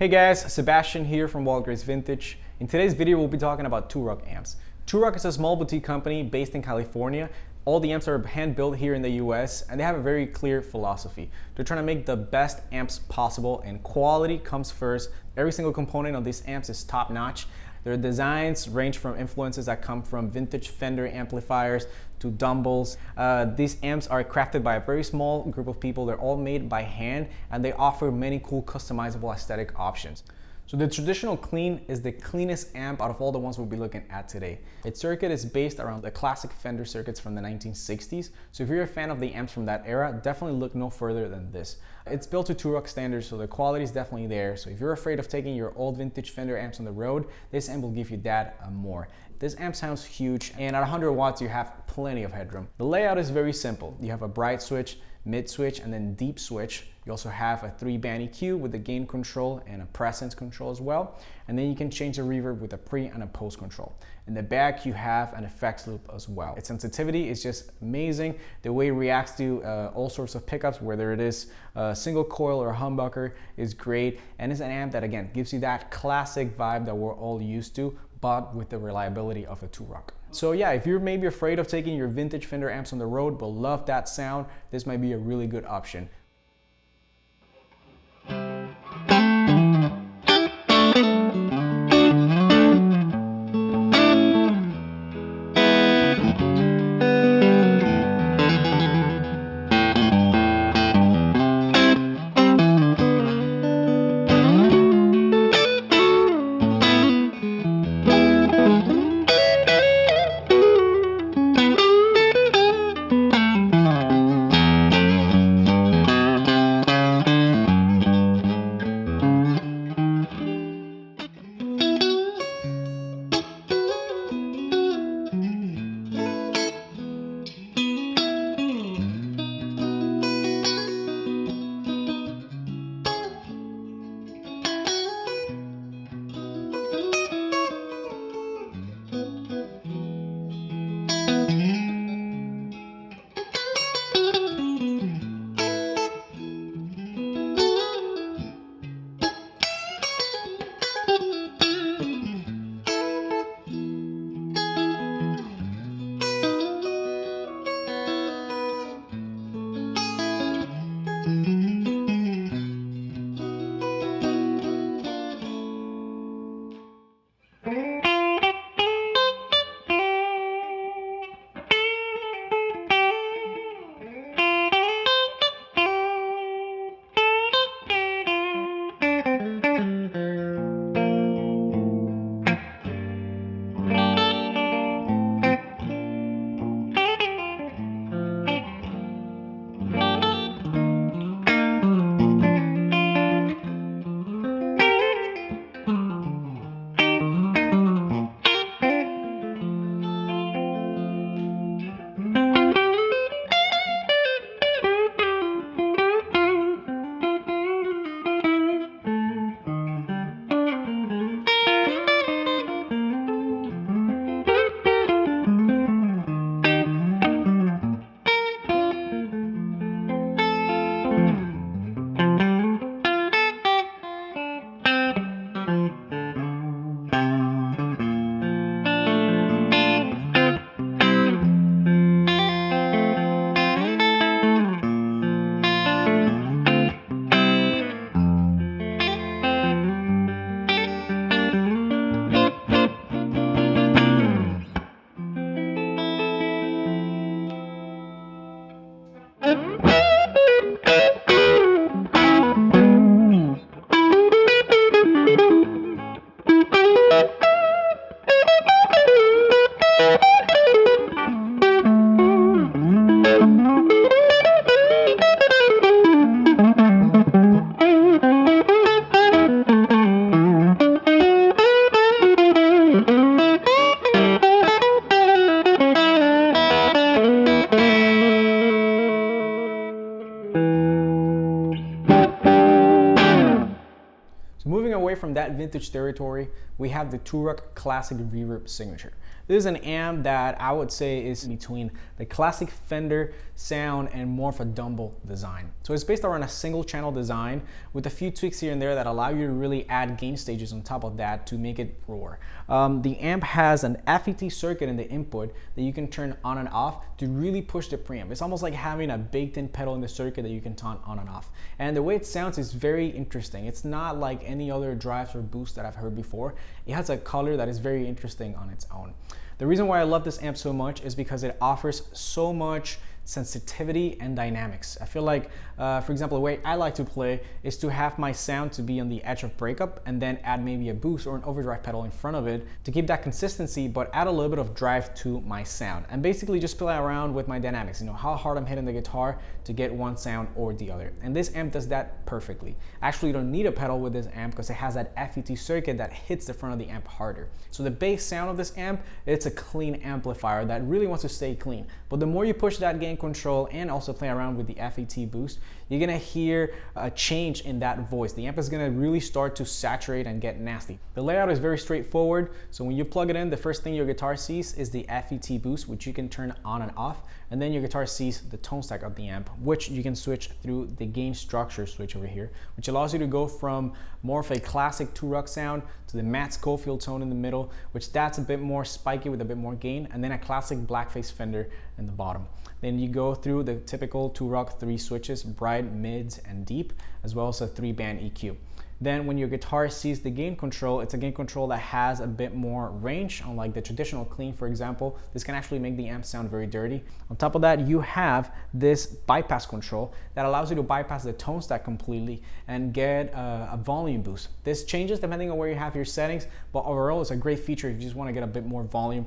Hey guys, Sebastian here from Walgrace Vintage. In today's video, we'll be talking about Two-Rock amps. Two-Rock is a small boutique company based in California. All the amps are hand-built here in the US, and they have a very clear philosophy. They're trying to make the best amps possible, and quality comes first. Every single component of these amps is top-notch. Their designs range from influences that come from vintage Fender amplifiers to dumbbells. These amps are crafted by a very small group of people. They're all made by hand, and they offer many cool customizable aesthetic options. So the traditional clean is the cleanest amp out of all the ones we'll be looking at today. Its circuit is based around the classic Fender circuits from the 1960s. So if you're a fan of the amps from that era, definitely look no further than this. It's built to Two-Rock standards, so the quality is definitely there. So if you're afraid of taking your old vintage Fender amps on the road, this amp will give you that and more. This amp sounds huge, and at 100 watts, you have plenty of headroom. The layout is very simple. You have a bright switch, mid switch, and then deep switch. You also have a 3-band EQ with the gain control and a presence control as well. And then you can change the reverb with a pre and a post control. In the back, you have an effects loop as well. Its sensitivity is just amazing. The way it reacts to all sorts of pickups, whether it is a single coil or a humbucker, is great. And it's an amp that, again, gives you that classic vibe that we're all used to, but with the reliability of a Two-Rock. So yeah, if you're maybe afraid of taking your vintage Fender amps on the road but love that sound, this might be a really good option. away from that vintage territory, we have the Turok Classic Reverb Signature. This is an amp that I would say is between the classic Fender sound and more of a Dumble design. So it's based around a single channel design with a few tweaks here and there that allow you to really add gain stages on top of that to make it roar. The amp has an FET circuit in the input that you can turn on and off to really push the preamp. It's almost like having a baked-in pedal in the circuit that you can turn on and off. And the way it sounds is very interesting. It's not like any other drives or boosts that I've heard before. It has a color that is very interesting on its own. The reason why I love this amp so much is because it offers so much sensitivity and dynamics. I feel like, for example, the way I like to play is to have my sound to be on the edge of breakup and then add maybe a boost or an overdrive pedal in front of it to keep that consistency, but add a little bit of drive to my sound and basically just play around with my dynamics, you know, how hard I'm hitting the guitar to get one sound or the other. And this amp does that perfectly. Actually, you don't need a pedal with this amp because it has that FET circuit that hits the front of the amp harder. So the bass sound of this amp, it's a clean amplifier that really wants to stay clean. But the more you push that gain control and also play around with the FET boost, you're gonna hear a change in that voice. The amp is gonna really start to saturate and get nasty. The layout is very straightforward. So when you plug it in, the first thing your guitar sees is the FET boost, which you can turn on and off. And then your guitar sees the tone stack of the amp, which you can switch through the gain structure switch over here, which allows you to go from more of a classic Turok sound to the Matt Schofield tone in the middle, which that's a bit more spiky with a bit more gain, and then a classic blackface Fender in the bottom. Then you go through the typical Turok 3 switches, bright, mids, and deep, as well as a 3-band EQ. Then when your guitar sees the gain control, it's a gain control that has a bit more range. Unlike the traditional clean, for example, this can actually make the amp sound very dirty. On top of that, you have this bypass control that allows you to bypass the tone stack completely and get a volume boost. This changes depending on where you have your settings, but overall it's a great feature if you just want to get a bit more volume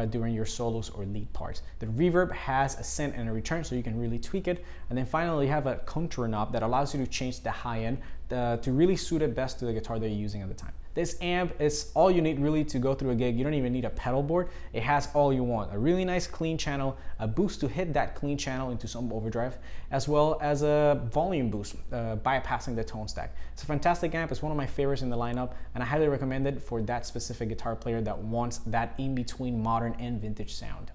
during your solos or lead parts. The reverb has a send and a return, so you can really tweak it. And then finally, you have a contour knob that allows you to change the high end to really suit it best to the guitar that you're using at the time. This amp is all you need really to go through a gig. You don't even need a pedal board. It has all you want. A really nice clean channel, a boost to hit that clean channel into some overdrive, as well as a volume boost, bypassing the tone stack. It's a fantastic amp. It's one of my favorites in the lineup, and I highly recommend it for that specific guitar player that wants that in-between modern and vintage sound.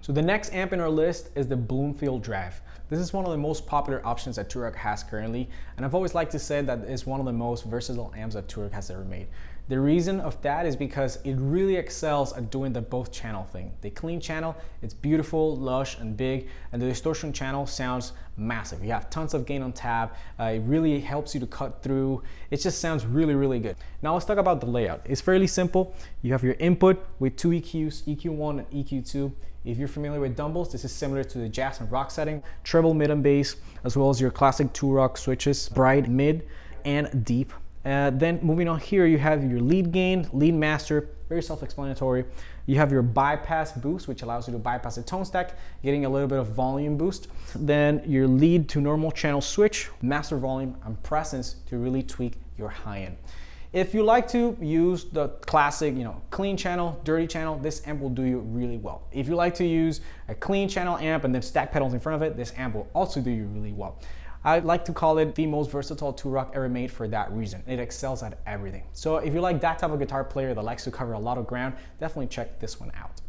So the next amp in our list is the Bloomfield Drive. This is one of the most popular options that Turok has currently, and I've always liked to say that it's one of the most versatile amps that Turok has ever made. The reason of that is because it really excels at doing the both channel thing. The clean channel, it's beautiful, lush, and big, and the distortion channel sounds massive. You have tons of gain on tab. It really helps you to cut through. It just sounds really, really good. Now let's talk about the layout. It's fairly simple. You have your input with two EQs, EQ1 and EQ2. If you're familiar with Dumbles, this is similar to the jazz and rock setting. Treble, mid, and bass, as well as your classic Turok switches, bright, mid, and deep. Then moving on here, you have your lead gain, lead master, very self-explanatory. You have your bypass boost, which allows you to bypass the tone stack, getting a little bit of volume boost. Then your lead to normal channel switch, master volume, and presence to really tweak your high end. If you like to use the classic, clean channel, dirty channel, this amp will do you really well. If you like to use a clean channel amp and then stack pedals in front of it, this amp will also do you really well. I like to call it the most versatile Turok ever made for that reason. It excels at everything. So if you like that type of guitar player that likes to cover a lot of ground, definitely check this one out.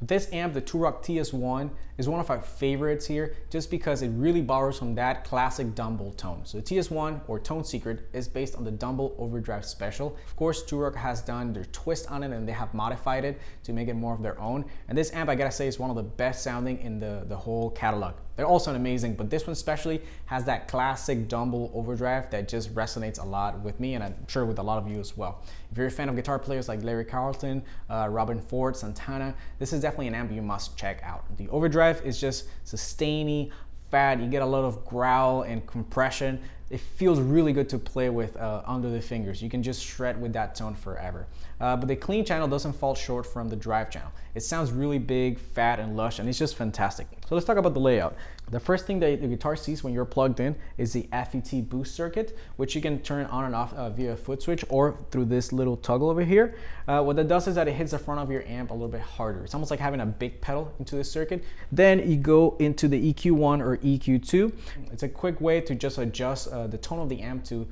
This amp, the Two-Rock TS1, is one of our favorites here just because it really borrows from that classic Dumble tone. So the TS1, or Tone Secret, is based on the Dumble Overdrive Special. Of course, Two-Rock has done their twist on it and they have modified it to make it more of their own. And this amp, I gotta say, is one of the best sounding in the whole catalog. They're all sound amazing, but this one especially has that classic Dumble Overdrive that just resonates a lot with me, and I'm sure with a lot of you as well. If you're a fan of guitar players like Larry Carlton, Robin Ford, Santana, this is definitely an amp you must check out. The Overdrive is just sustainy, fat, you get a lot of growl and compression. It feels really good to play with under the fingers. You can just shred with that tone forever. But the clean channel doesn't fall short from the drive channel. It sounds really big, fat, and lush, and it's just fantastic. So let's talk about the layout. The first thing that the guitar sees when you're plugged in is the FET boost circuit, which you can turn on and off via a foot switch or through this little toggle over here. What that does is that it hits the front of your amp a little bit harder. It's almost like having a big pedal into the circuit. Then you go into the EQ1 or EQ2. It's a quick way to just adjust the tone of the amp to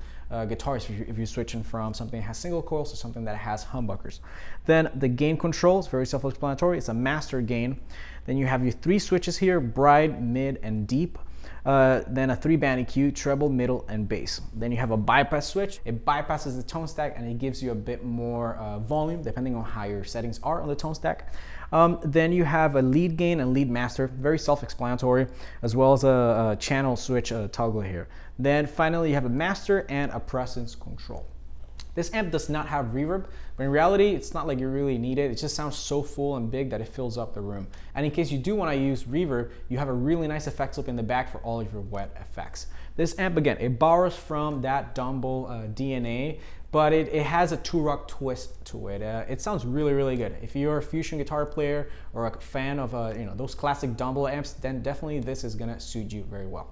guitars if you're switching from something that has single coils to something that has humbuckers. Then the gain control is very self-explanatory. It's a master gain. Then you have your three switches here: bright, mid, and deep. Then a 3-band EQ, treble, middle, and bass. Then you have a bypass switch. It bypasses the tone stack and it gives you a bit more volume depending on how your settings are on the tone stack. Then you have a lead gain and lead master, very self-explanatory, as well as a channel switch toggle here. Then finally you have a master and a presence control. This amp does not have reverb, but in reality, it's not like you really need it. It just sounds so full and big that it fills up the room. And in case you do want to use reverb, you have a really nice effects loop in the back for all of your wet effects. This amp, again, it borrows from that Dumble DNA, but it has a Two-Rock twist to it. It sounds really, really good. If you're a fusion guitar player or a fan of those classic Dumble amps, then definitely this is gonna suit you very well.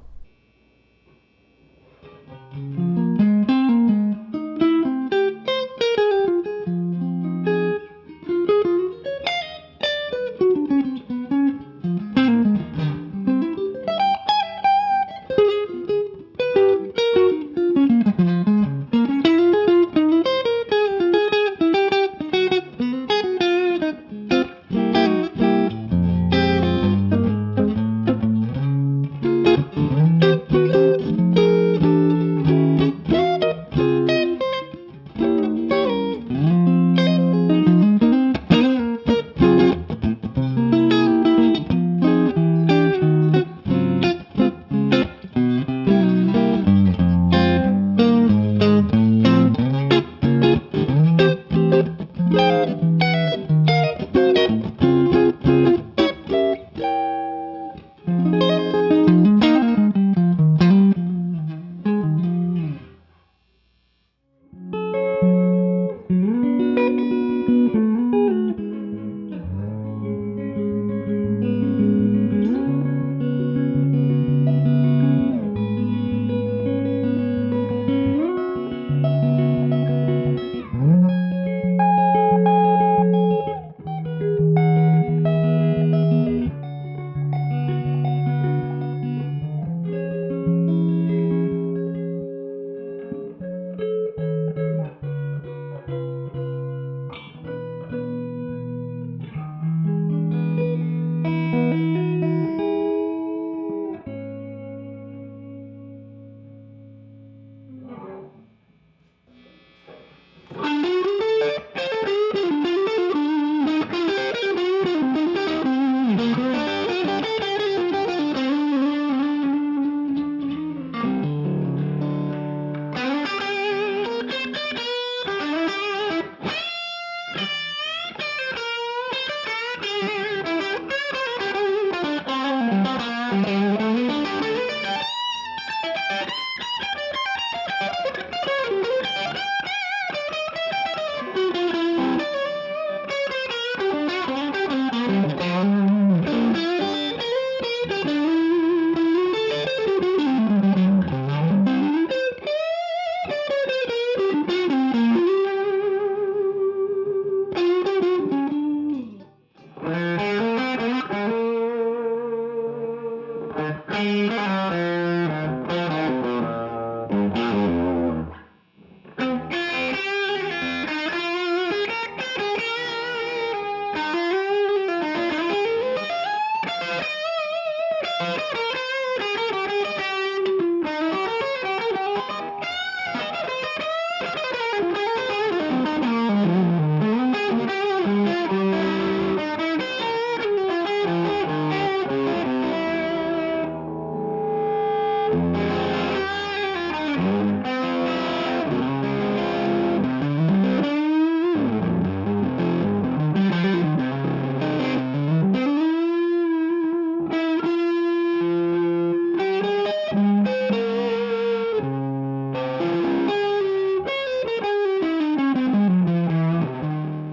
The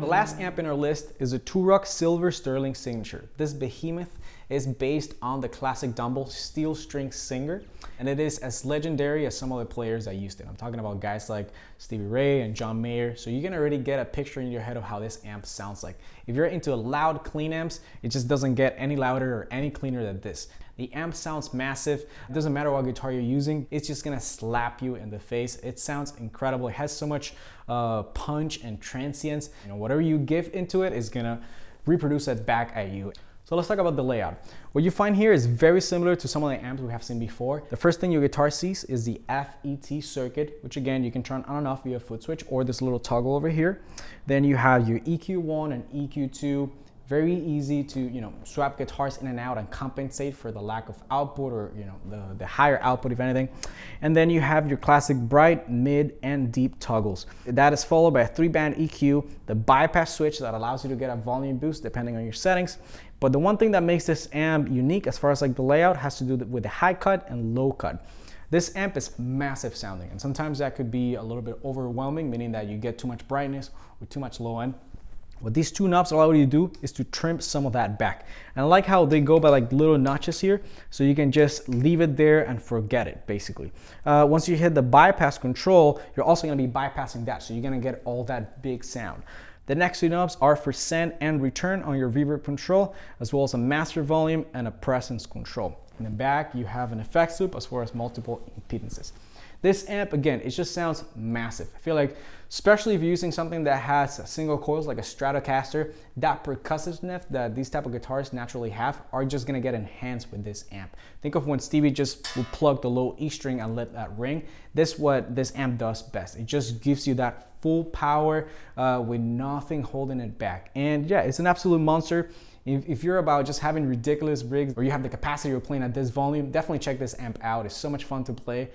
last amp in our list is a Turok Silver Sterling Signature. This behemoth is based on the classic Dumble steel string Singer, and it is as legendary as some of the players that used it. I'm talking about guys like Stevie Ray and John Mayer, so you can already get a picture in your head of how this amp sounds like. If you're into loud, clean amps, it just doesn't get any louder or any cleaner than this. The amp sounds massive. It doesn't matter what guitar you're using, it's just gonna slap you in the face. It sounds incredible. It has so much punch and transience. You know, whatever you give into it is gonna reproduce that back at you. So let's talk about the layout. What you find here is very similar to some of the amps we have seen before. The first thing your guitar sees is the FET circuit, which again, you can turn on and off via a foot switch or this little toggle over here. Then you have your EQ1 and EQ2. Very easy to, you know, swap guitars in and out and compensate for the lack of output or, you know, the higher output, if anything. And then you have your classic bright, mid, and deep toggles. That is followed by a 3-band EQ, the bypass switch that allows you to get a volume boost depending on your settings. But the one thing that makes this amp unique as far as like the layout has to do with the high cut and low cut. This amp is massive sounding, and sometimes that could be a little bit overwhelming, meaning that you get too much brightness or too much low end. What these two knobs allow you to do is to trim some of that back. And I like how they go by like little notches here, so you can just leave it there and forget it, basically. Once you hit the bypass control, you're also gonna be bypassing that, so you're gonna get all that big sound. The next two knobs are for send and return on your reverb control, as well as a master volume and a presence control. In the back, you have an effects loop as well as multiple impedances. This amp, again, it just sounds massive. I feel like, especially if you're using something that has single coils like a Stratocaster, that percussiveness that these type of guitars naturally have are just gonna get enhanced with this amp. Think of when Stevie just would plug the low E string and let that ring. This is what this amp does best. It just gives you that full power with nothing holding it back. And yeah, it's an absolute monster. If you're about just having ridiculous rigs or you have the capacity of playing at this volume, definitely check this amp out. It's so much fun to play.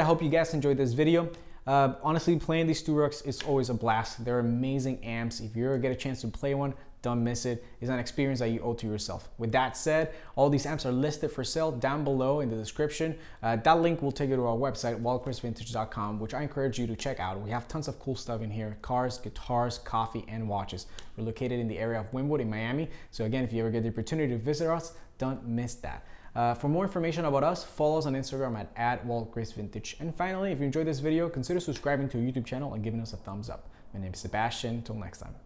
hope you guys enjoyed this video. Honestly, playing these Two-Rocks is always a blast. They're amazing amps. If you ever get a chance to play one, don't miss it. It's an experience that you owe to yourself. With that said, all these amps are listed for sale down below in the description. That link will take you to our website, wildgracevintage.com, which I encourage you to check out. We have tons of cool stuff in here: cars, guitars, coffee, and watches. We're located in the area of Wynwood in Miami. So again, if you ever get the opportunity to visit us, don't miss that. For more information about us, follow us on Instagram at @wildgracevintage. And finally, if you enjoyed this video, consider subscribing to our YouTube channel and giving us a thumbs up. My name is Sebastian. Until next time.